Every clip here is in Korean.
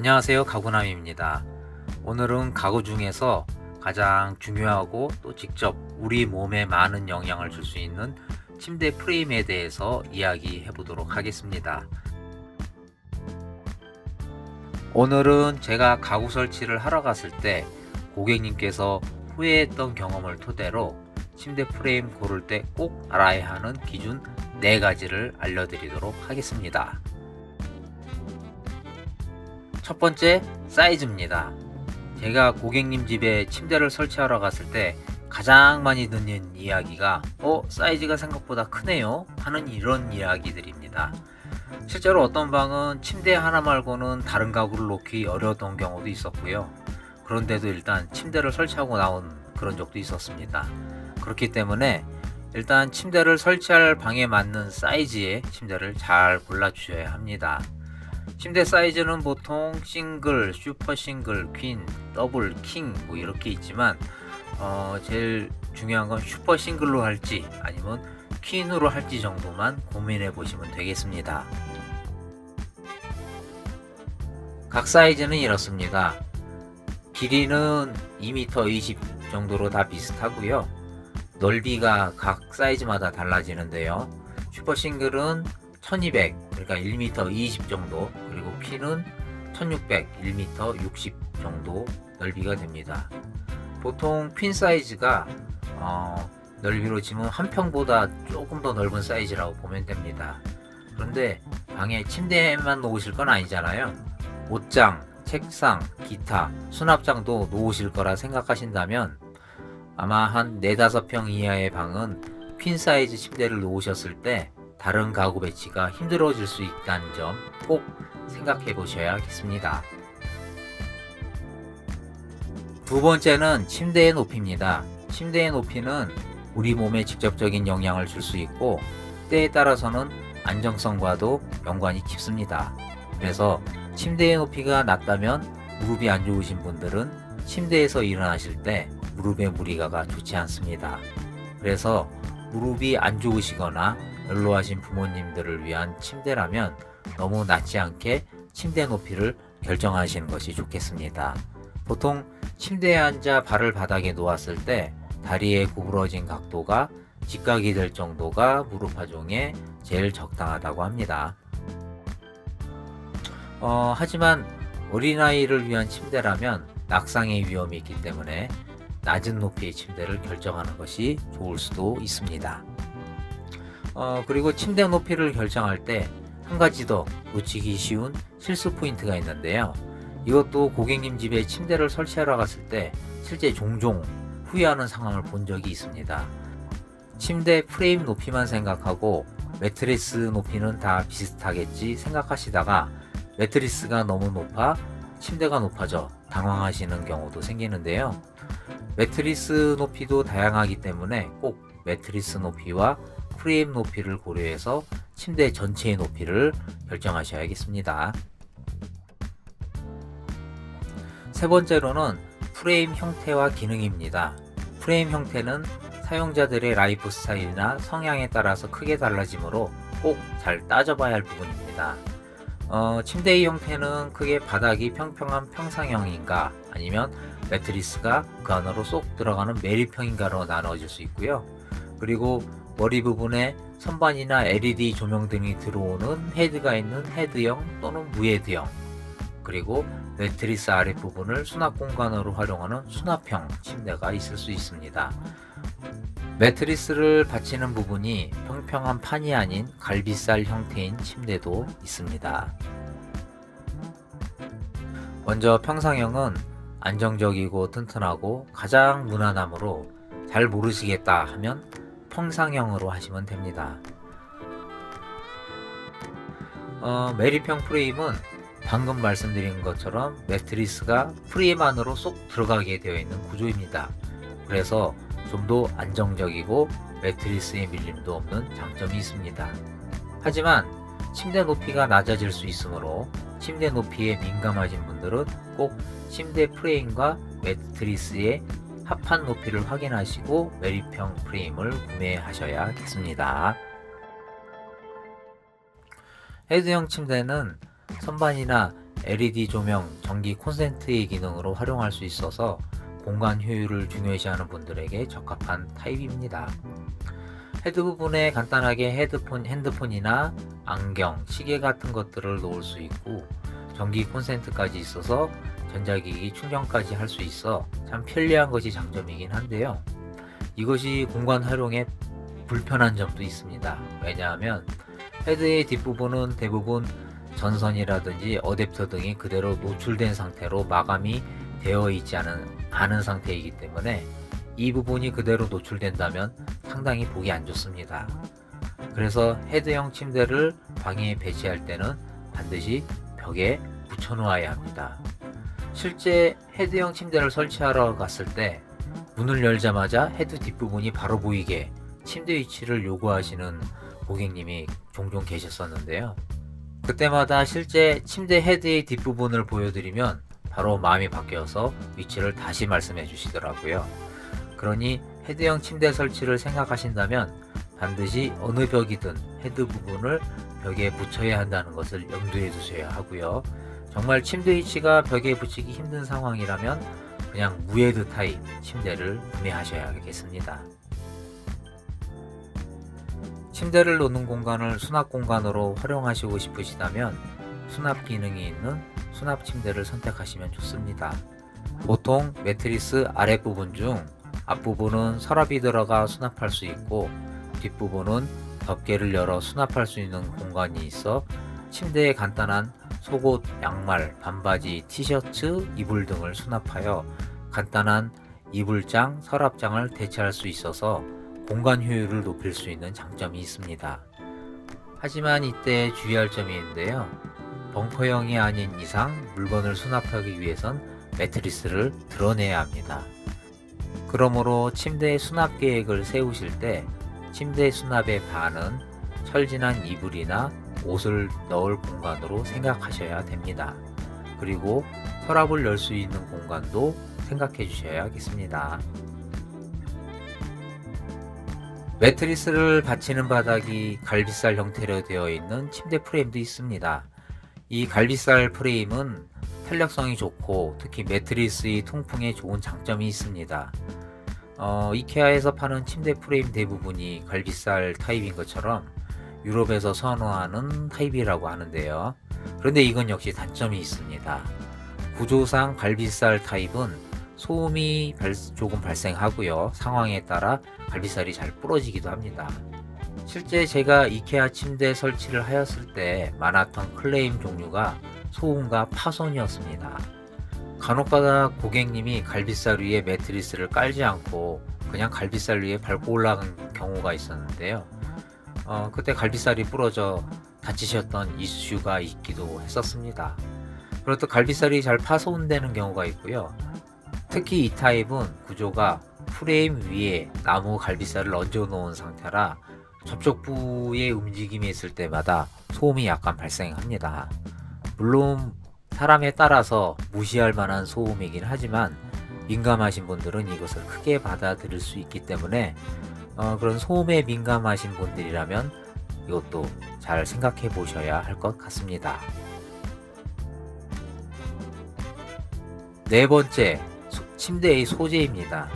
안녕하세요, 가구남입니다. 오늘은 가구 중에서 가장 중요하고 또 직접 우리 몸에 많은 영향을 줄 수 있는 침대 프레임에 대해서 이야기해 보도록 하겠습니다. 오늘은 제가 가구 설치를 하러 갔을 때 고객님께서 후회했던 경험을 토대로 침대 프레임 고를 때 꼭 알아야 하는 기준 4가지를 알려드리도록 하겠습니다. 첫 번째, 사이즈입니다. 제가 고객님 집에 침대를 설치하러 갔을 때 가장 많이 듣는 이야기가 사이즈가 생각보다 크네요 하는 이런 이야기들입니다. 실제로 어떤 방은 침대 하나 말고는 다른 가구를 놓기 어려웠던 경우도 있었고요. 그런데도 일단 침대를 설치하고 나온 그런 적도 있었습니다. 그렇기 때문에 일단 침대를 설치할 방에 맞는 사이즈의 침대를 잘 골라 주셔야 합니다. 침대 사이즈는 보통 싱글, 슈퍼 싱글, 퀸, 더블, 킹 이렇게 있지만 제일 중요한 건 슈퍼 싱글로 할지 아니면 퀸으로 할지 정도만 고민해 보시면 되겠습니다. 각 사이즈는 이렇습니다. 길이는 2m 20 정도로 다 비슷하고요. 넓이가 각 사이즈마다 달라지는데요. 슈퍼 싱글은 1200, 그러니까 1m 20 정도, 그리고 퀸은 1600, 1m 60 정도 넓이가 됩니다. 보통 퀸 사이즈가 넓이로 치면 한 평보다 조금 더 넓은 사이즈라고 보면 됩니다. 그런데 방에 침대만 놓으실 건 아니잖아요. 옷장, 책상, 기타, 수납장도 놓으실 거라 생각하신다면 아마 한 4-5평 이하의 방은 퀸 사이즈 침대를 놓으셨을 때 다른 가구 배치가 힘들어질 수 있다는 점 꼭 생각해 보셔야겠습니다. 두 번째는 침대의 높이입니다. 침대의 높이는 우리 몸에 직접적인 영향을 줄 수 있고 때에 따라서는 안정성과도 연관이 깊습니다. 그래서 침대의 높이가 낮다면 무릎이 안 좋으신 분들은 침대에서 일어나실 때 무릎에 무리가가 좋지 않습니다. 그래서 무릎이 안 좋으시거나 연로하신 부모님들을 위한 침대라면 너무 낮지 않게 침대 높이를 결정하시는 것이 좋겠습니다. 보통 침대에 앉아 발을 바닥에 놓았을 때 다리의 구부러진 각도가 직각이 될 정도가 무릎 하중에 제일 적당하다고 합니다. 하지만 어린아이를 위한 침대라면 낙상의 위험이 있기 때문에 낮은 높이의 침대를 결정하는 것이 좋을 수도 있습니다. 그리고 침대 높이를 결정할 때 한 가지 더 놓치기 쉬운 실수 포인트가 있는데요. 이것도 고객님 집에 침대를 설치하러 갔을 때 실제 종종 후회하는 상황을 본 적이 있습니다. 침대 프레임 높이만 생각하고 매트리스 높이는 다 비슷하겠지 생각하시다가 매트리스가 너무 높아 침대가 높아져 당황하시는 경우도 생기는데요. 매트리스 높이도 다양하기 때문에 꼭 매트리스 높이와 프레임 높이를 고려해서 침대 전체의 높이를 결정하셔야겠습니다. 세 번째로는 프레임 형태와 기능입니다. 프레임 형태는 사용자들의 라이프 스타일이나 성향에 따라서 크게 달라지므로 꼭 잘 따져봐야 할 부분입니다. 침대의 형태는 크게 바닥이 평평한 평상형인가 아니면 매트리스가 그 안으로 쏙 들어가는 매립형인가로 나눠질 수 있고요. 그리고 머리 부분에 선반이나 LED 조명 등이 들어오는 헤드가 있는 헤드형 또는 무헤드형, 그리고 매트리스 아랫부분을 수납 공간으로 활용하는 수납형 침대가 있을 수 있습니다. 매트리스를 받치는 부분이 평평한 판이 아닌 갈비살 형태인 침대도 있습니다. 먼저 평상형은 안정적이고 튼튼하고 가장 무난함으로 잘 모르시겠다 하면 평상형으로 하시면 됩니다. 매립형 프레임은 방금 말씀드린 것처럼 매트리스가 프레임 안으로 쏙 들어가게 되어 있는 구조입니다. 그래서 좀 더 안정적이고 매트리스의 밀림도 없는 장점이 있습니다. 하지만 침대 높이가 낮아질 수 있으므로 침대 높이에 민감하신 분들은 꼭 침대 프레임과 매트리스의 합한 높이를 확인하시고 매립형 프레임을 구매하셔야겠습니다. 헤드형 침대는 선반이나 LED 조명, 전기 콘센트의 기능으로 활용할 수 있어서 공간 효율을 중요시하는 분들에게 적합한 타입입니다. 헤드 부분에 간단하게 핸드폰이나 안경, 시계 같은 것들을 놓을 수 있고 전기 콘센트까지 있어서 전자기기 충전까지 할 수 있어 참 편리한 것이 장점이긴 한데요. 이것이 공간 활용에 불편한 점도 있습니다. 왜냐하면 헤드의 뒷부분은 대부분 전선이라든지 어댑터 등이 그대로 노출된 상태로 마감이 되어 있지 않은 상태이기 때문에 이 부분이 그대로 노출된다면 상당히 보기 안 좋습니다. 그래서 헤드형 침대를 방에 배치할 때는 반드시 벽에 붙여 놓아야 합니다. 실제 헤드형 침대를 설치하러 갔을 때 문을 열자마자 헤드 뒷부분이 바로 보이게 침대 위치를 요구하시는 고객님이 종종 계셨었는데요. 그때마다 실제 침대 헤드의 뒷부분을 보여드리면 바로 마음이 바뀌어서 위치를 다시 말씀해 주시더라고요. 그러니 헤드형 침대 설치를 생각하신다면 반드시 어느 벽이든 헤드 부분을 벽에 붙여야 한다는 것을 염두에 두셔야 하고요. 정말 침대 위치가 벽에 붙이기 힘든 상황이라면 그냥 무헤드 타입 침대를 구매하셔야겠습니다. 침대를 놓는 공간을 수납 공간으로 활용하시고 싶으시다면 수납 기능이 있는 수납 침대를 선택하시면 좋습니다. 보통 매트리스 아랫부분 중 앞부분은 서랍이 들어가 수납할 수 있고 뒷부분은 덮개를 열어 수납할 수 있는 공간이 있어 침대에 간단한 속옷, 양말, 반바지, 티셔츠, 이불 등을 수납하여 간단한 이불장, 서랍장을 대체할 수 있어서 공간 효율을 높일 수 있는 장점이 있습니다. 하지만 이때 주의할 점이 있는데요. 벙커형이 아닌 이상 물건을 수납하기 위해선 매트리스를 드러내야 합니다. 그러므로 침대 수납 계획을 세우실 때 침대 수납의 반은 철진한 이불이나 옷을 넣을 공간으로 생각하셔야 됩니다. 그리고 서랍을 열 수 있는 공간도 생각해 주셔야겠습니다. 매트리스를 받치는 바닥이 갈비살 형태로 되어 있는 침대 프레임도 있습니다. 이 갈비살 프레임은 탄력성이 좋고 특히 매트리스의 통풍에 좋은 장점이 있습니다. 이케아에서 파는 침대 프레임 대부분이 갈비살 타입인 것처럼 유럽에서 선호하는 타입이라고 하는데요. 그런데 이건 역시 단점이 있습니다. 구조상 갈비살 타입은 소음이 조금 발생하고요. 상황에 따라 갈비살이 잘 부러지기도 합니다. 실제 제가 이케아 침대 설치를 하였을 때 많았던 클레임 종류가 소음과 파손이었습니다. 간혹가다 고객님이 갈비살 위에 매트리스를 깔지 않고 그냥 갈비살 위에 밟고 올라간 경우가 있었는데요. 그때 갈비살이 부러져 다치셨던 이슈가 있기도 했었습니다. 그리고 또 갈비살이 잘 파손되는 경우가 있고요. 특히 이 타입은 구조가 프레임 위에 나무 갈비살을 얹어 놓은 상태라 접촉부의 움직임이 있을 때마다 소음이 약간 발생합니다. 물론 사람에 따라서 무시할 만한 소음이긴 하지만 민감하신 분들은 이것을 크게 받아들일 수 있기 때문에 그런 소음에 민감하신 분들이라면 이것도 잘 생각해 보셔야 할 것 같습니다. 네 번째, 침대의 소재입니다.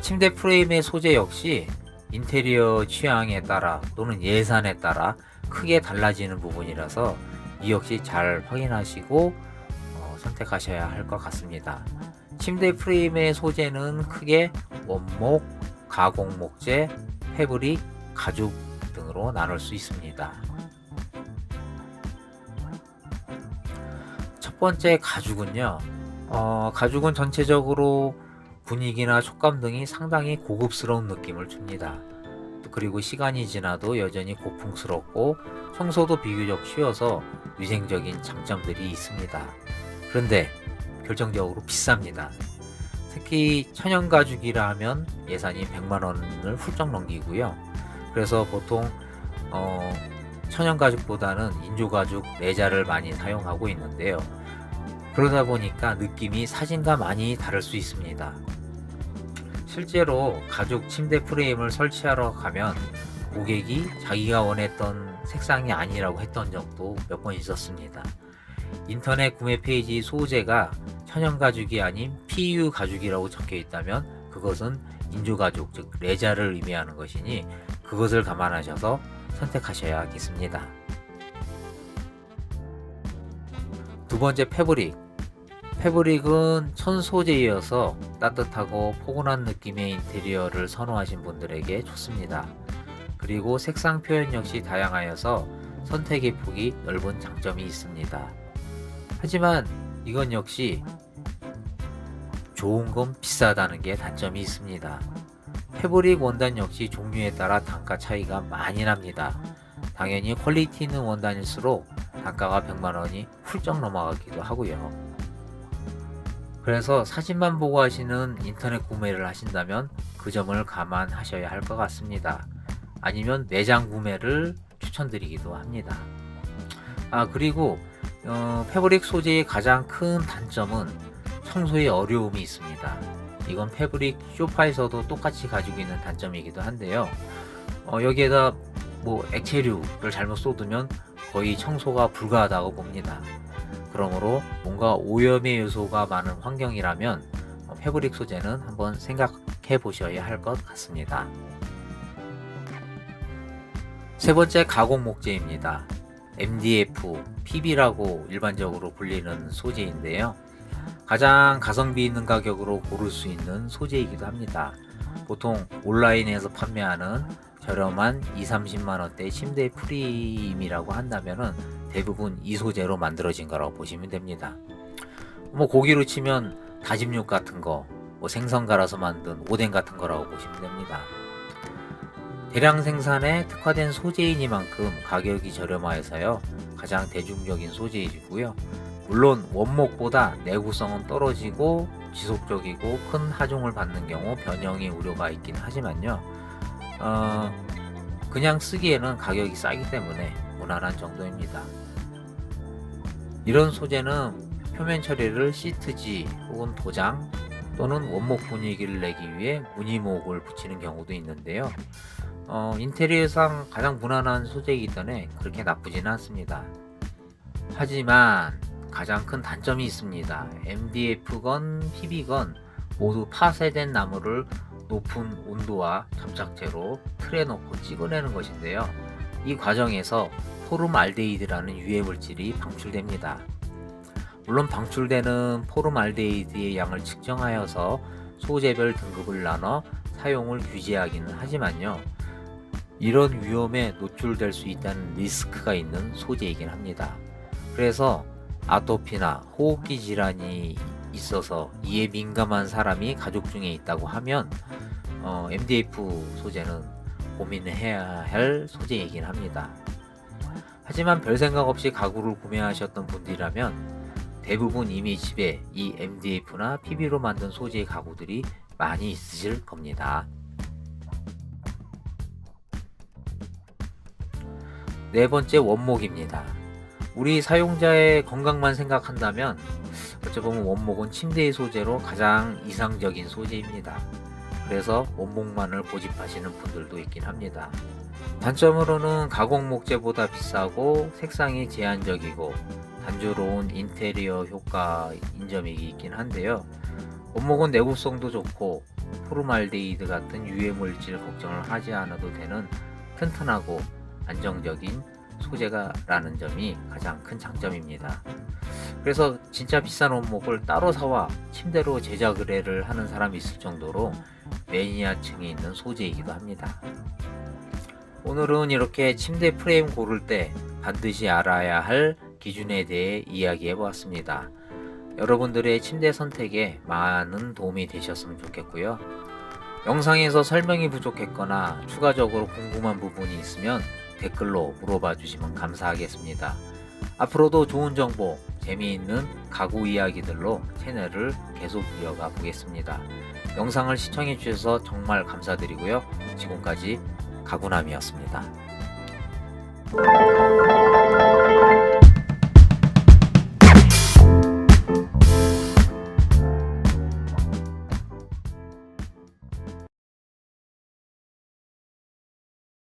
침대 프레임의 소재 역시 인테리어 취향에 따라 또는 예산에 따라 크게 달라지는 부분이라서 이 역시 잘 확인하시고 선택하셔야 할 것 같습니다. 침대 프레임의 소재는 크게 원목, 가공 목재, 패브릭, 가죽 등으로 나눌 수 있습니다. 첫 번째 가죽은요. 가죽은 전체적으로 분위기나 촉감 등이 상당히 고급스러운 느낌을 줍니다. 그리고 시간이 지나도 여전히 고풍스럽고 청소도 비교적 쉬워서 위생적인 장점들이 있습니다. 그런데 결정적으로 비쌉니다. 특히 천연 가죽이라 하면 예산이 100만원을 훌쩍 넘기고요. 그래서 보통 천연 가죽보다는 인조 가죽 내자를 많이 사용하고 있는데요. 그러다 보니까 느낌이 사진과 많이 다를 수 있습니다. 실제로 가죽 침대 프레임을 설치하러 가면 고객이 자기가 원했던 색상이 아니라고 했던 적도 몇 번 있었습니다. 인터넷 구매 페이지 소재가 천연 가죽이 아닌 PU 가죽이라고 적혀 있다면 그것은 인조가죽, 즉 레자를 의미하는 것이니 그것을 감안하셔서 선택하셔야겠습니다. 두 번째, 패브릭. 패브릭은 천 소재이어서 따뜻하고 포근한 느낌의 인테리어를 선호하신 분들에게 좋습니다. 그리고 색상 표현 역시 다양하여서 선택의 폭이 넓은 장점이 있습니다. 하지만 이건 역시 좋은 건 비싸다는 게 단점이 있습니다. 패브릭 원단 역시 종류에 따라 단가 차이가 많이 납니다. 당연히 퀄리티 있는 원단일수록 단가가 100만원이 훌쩍 넘어가기도 하고요. 그래서 사진만 보고 하시는 인터넷 구매를 하신다면 그 점을 감안하셔야 할 것 같습니다. 아니면 매장 구매를 추천드리기도 합니다. 그리고 패브릭 소재의 가장 큰 단점은 청소의 어려움이 있습니다. 이건 패브릭 쇼파에서도 똑같이 가지고 있는 단점이기도 한데요. 여기에다 액체류를 잘못 쏟으면 거의 청소가 불가하다고 봅니다. 그러므로 뭔가 오염의 요소가 많은 환경이라면 패브릭 소재는 한번 생각해 보셔야 할 것 같습니다. 세 번째, 가공 목재입니다. MDF, PB라고 일반적으로 불리는 소재인데요. 가장 가성비 있는 가격으로 고를 수 있는 소재이기도 합니다. 보통 온라인에서 판매하는 저렴한 20-30만원대 침대 프레임이라고 한다면은 대부분 이 소재로 만들어진 거라고 보시면 됩니다. 고기로 치면 다짐육 같은 거, 생선 갈아서 만든 오뎅 같은 거라고 보시면 됩니다. 대량 생산에 특화된 소재이니만큼 가격이 저렴하여서요 가장 대중적인 소재이고요. 물론 원목보다 내구성은 떨어지고 지속적이고 큰 하중을 받는 경우 변형의 우려가 있긴 하지만요. 그냥 쓰기에는 가격이 싸기 때문에 무난한 정도입니다. 이런 소재는 표면 처리를 시트지 혹은 도장 또는 원목 분위기를 내기 위해 무늬목을 붙이는 경우도 있는데요. 인테리어상 가장 무난한 소재이기 때문에 그렇게 나쁘지는 않습니다. 하지만 가장 큰 단점이 있습니다. MDF건 PB건 모두 파쇄된 나무를 높은 온도와 접착제로 틀에 넣고 찍어내는 것인데요. 이 과정에서 포름알데히드라는 유해 물질이 방출됩니다. 물론 방출되는 포름알데히드의 양을 측정하여서 소재별 등급을 나눠 사용을 규제하기는 하지만요. 이런 위험에 노출될 수 있다는 리스크가 있는 소재이긴 합니다. 그래서 아토피나 호흡기 질환이 있어서 이에 민감한 사람이 가족 중에 있다고 하면 MDF 소재는 고민해야 할 소재이긴 합니다. 하지만 별 생각 없이 가구를 구매하셨던 분들이라면 대부분 이미 집에 이 MDF나 PB로 만든 소재의 가구들이 많이 있으실 겁니다. 네 번째, 원목입니다. 우리 사용자의 건강만 생각한다면 어찌 보면 원목은 침대의 소재로 가장 이상적인 소재입니다. 그래서 원목만을 고집하시는 분들도 있긴 합니다. 단점으로는 가공 목재보다 비싸고 색상이 제한적이고 단조로운 인테리어 효과인 점이 있긴 한데요. 원목은 내구성도 좋고 포름알데히드 같은 유해물질 걱정을 하지 않아도 되는 튼튼하고 안정적인 소재가라는 점이 가장 큰 장점입니다. 그래서 진짜 비싼 원목을 따로 사와 침대로 제작 의뢰를 하는 사람이 있을 정도로 매니아층이 있는 소재이기도 합니다. 오늘은 이렇게 침대 프레임 고를 때 반드시 알아야 할 기준에 대해 이야기해 보았습니다. 여러분들의 침대 선택에 많은 도움이 되셨으면 좋겠고요. 영상에서 설명이 부족했거나 추가적으로 궁금한 부분이 있으면 댓글로 물어봐 주시면 감사하겠습니다. 앞으로도 좋은 정보, 재미있는 가구 이야기들로 채널을 계속 이어가 보겠습니다. 영상을 시청해 주셔서 정말 감사드리고요. 지금까지 가구남이었습니다.